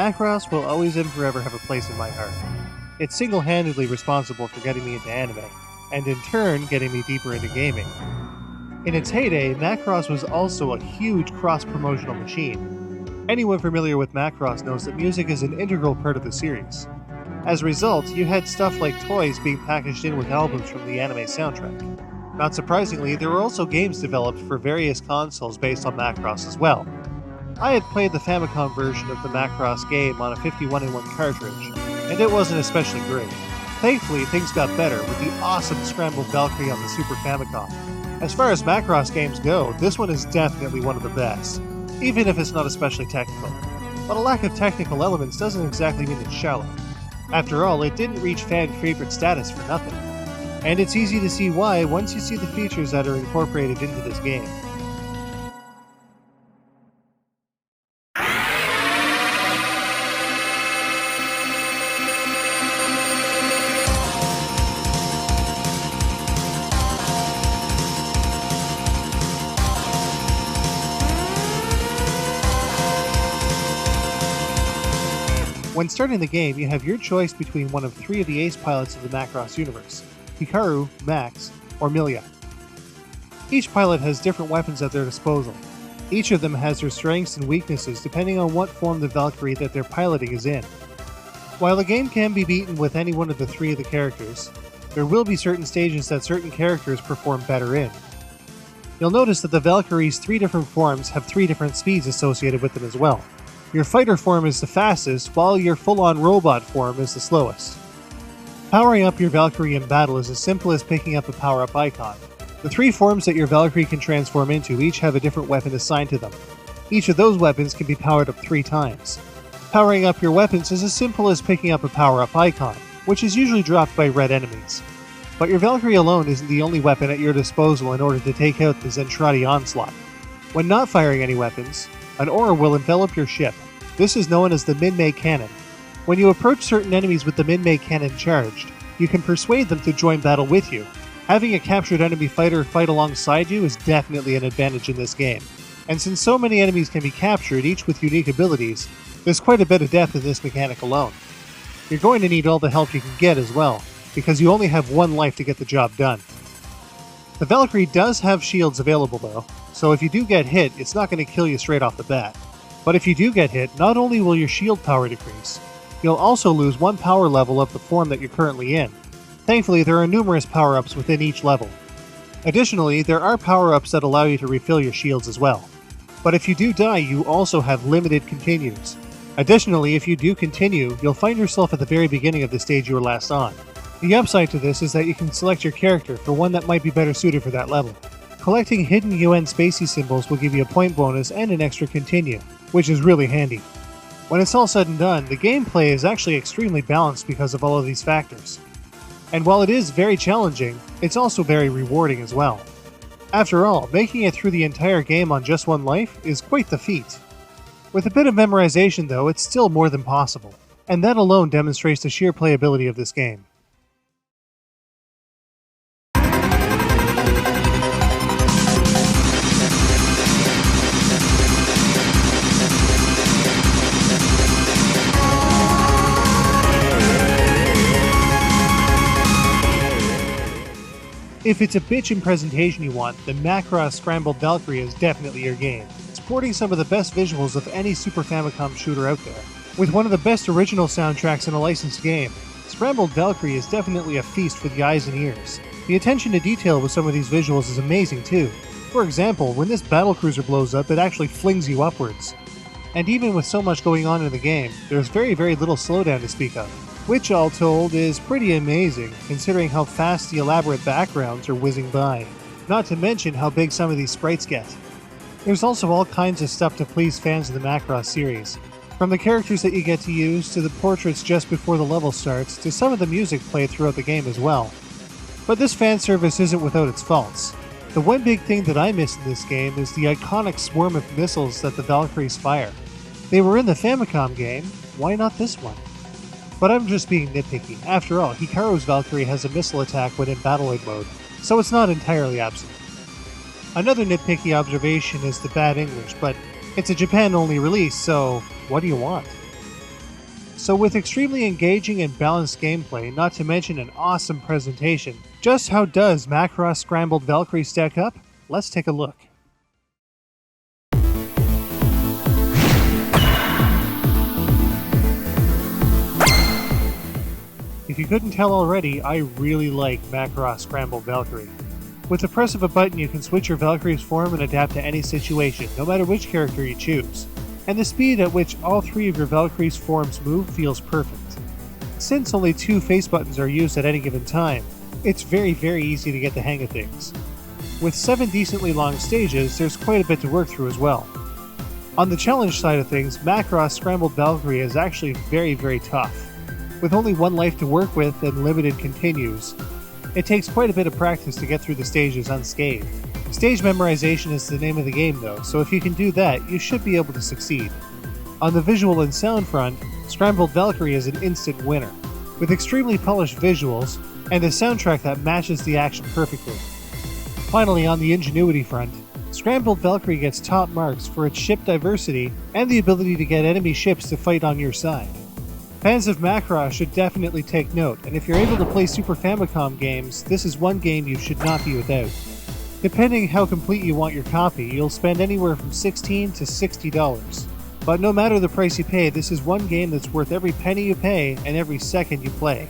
Macross will always and forever have a place in my heart. It's single-handedly responsible for getting me into anime, and in turn getting me deeper into gaming. In its heyday, Macross was also a huge cross-promotional machine. Anyone familiar with Macross knows that music is an integral part of the series. As a result, you had stuff like toys being packaged in with albums from the anime soundtrack. Not surprisingly, there were also games developed for various consoles based on Macross as well. I had played the Famicom version of the Macross game on a 51-in-1 cartridge, and it wasn't especially great. Thankfully, things got better with the awesome Scrambled Valkyrie on the Super Famicom. As far as Macross games go, this one is definitely one of the best, even if it's not especially technical. But a lack of technical elements doesn't exactly mean it's shallow. After all, it didn't reach fan-favorite status for nothing. And it's easy to see why once you see the features that are incorporated into this game. When starting the game, you have your choice between one of 3 of the ace pilots of the Macross universe, Hikaru, Max, or Milia. Each pilot has different weapons at their disposal. Each of them has their strengths and weaknesses depending on what form the Valkyrie that they're piloting is in. While the game can be beaten with any one of the 3 of the characters, there will be certain stages that certain characters perform better in. You'll notice that the Valkyrie's 3 different forms have 3 different speeds associated with them as well. Your fighter form is the fastest, while your full-on robot form is the slowest. Powering up your Valkyrie in battle is as simple as picking up a power-up icon. The 3 forms that your Valkyrie can transform into each have a different weapon assigned to them. Each of those weapons can be powered up 3 times. Powering up your weapons is as simple as picking up a power-up icon, which is usually dropped by red enemies. But your Valkyrie alone isn't the only weapon at your disposal in order to take out the Zentradi onslaught. When not firing any weapons, an aura will envelop your ship. This is known as the Min-Mei Cannon. When you approach certain enemies with the Min-Mei Cannon charged, you can persuade them to join battle with you. Having a captured enemy fighter fight alongside you is definitely an advantage in this game. And since so many enemies can be captured, each with unique abilities, there's quite a bit of depth in this mechanic alone. You're going to need all the help you can get as well, because you only have 1 life to get the job done. The Valkyrie does have shields available though, so if you do get hit, it's not going to kill you straight off the bat. But if you do get hit, not only will your shield power decrease, you'll also lose 1 power level of the form that you're currently in. Thankfully, there are numerous power-ups within each level. Additionally, there are power-ups that allow you to refill your shields as well. But if you do die, you also have limited continues. Additionally, if you do continue, you'll find yourself at the very beginning of the stage you were last on. The upside to this is that you can select your character for one that might be better suited for that level. Collecting hidden UN spacey symbols will give you a point bonus and an extra continue, which is really handy. When it's all said and done, the gameplay is actually extremely balanced because of all of these factors. And while it is very challenging, it's also very rewarding as well. After all, making it through the entire game on just 1 life is quite the feat. With a bit of memorization though, it's still more than possible, and that alone demonstrates the sheer playability of this game. If it's a bitch in presentation you want, then Macross Scrambled Valkyrie is definitely your game. Sporting some of the best visuals of any Super Famicom shooter out there. With one of the best original soundtracks in a licensed game, Scrambled Valkyrie is definitely a feast for the eyes and ears. The attention to detail with some of these visuals is amazing too. For example, when this battlecruiser blows up, it actually flings you upwards. And even with so much going on in the game, there's very little slowdown to speak of. Which, all told, is pretty amazing, considering how fast the elaborate backgrounds are whizzing by. Not to mention how big some of these sprites get. There's also all kinds of stuff to please fans of the Macross series. From the characters that you get to use, to the portraits just before the level starts, to some of the music played throughout the game as well. But this fan service isn't without its faults. The one big thing that I miss in this game is the iconic swarm of missiles that the Valkyries fire. They were in the Famicom game, why not this one? But I'm just being nitpicky. After all, Hikaru's Valkyrie has a missile attack when in Battloid mode, so it's not entirely absent. Another nitpicky observation is the bad English, but it's a Japan-only release, so what do you want? So with extremely engaging and balanced gameplay, not to mention an awesome presentation, just how does Macross Scrambled Valkyrie stack up? Let's take a look. If you couldn't tell already, I really like Macross Scrambled Valkyrie. With the press of a button, you can switch your Valkyrie's form and adapt to any situation, no matter which character you choose. And the speed at which all three of your Valkyrie's forms move feels perfect. Since only 2 face buttons are used at any given time, it's very easy to get the hang of things. With 7 decently long stages, there's quite a bit to work through as well. On the challenge side of things, Macross Scrambled Valkyrie is actually very tough. With only 1 life to work with and limited continues, it takes quite a bit of practice to get through the stages unscathed. Stage memorization is the name of the game though, so if you can do that, you should be able to succeed. On the visual and sound front, Scrambled Valkyrie is an instant winner, with extremely polished visuals and a soundtrack that matches the action perfectly. Finally, on the ingenuity front, Scrambled Valkyrie gets top marks for its ship diversity and the ability to get enemy ships to fight on your side. Fans of Macross should definitely take note, and if you're able to play Super Famicom games, this is one game you should not be without. Depending how complete you want your copy, you'll spend anywhere from $16 to $60. But no matter the price you pay, this is one game that's worth every penny you pay and every second you play.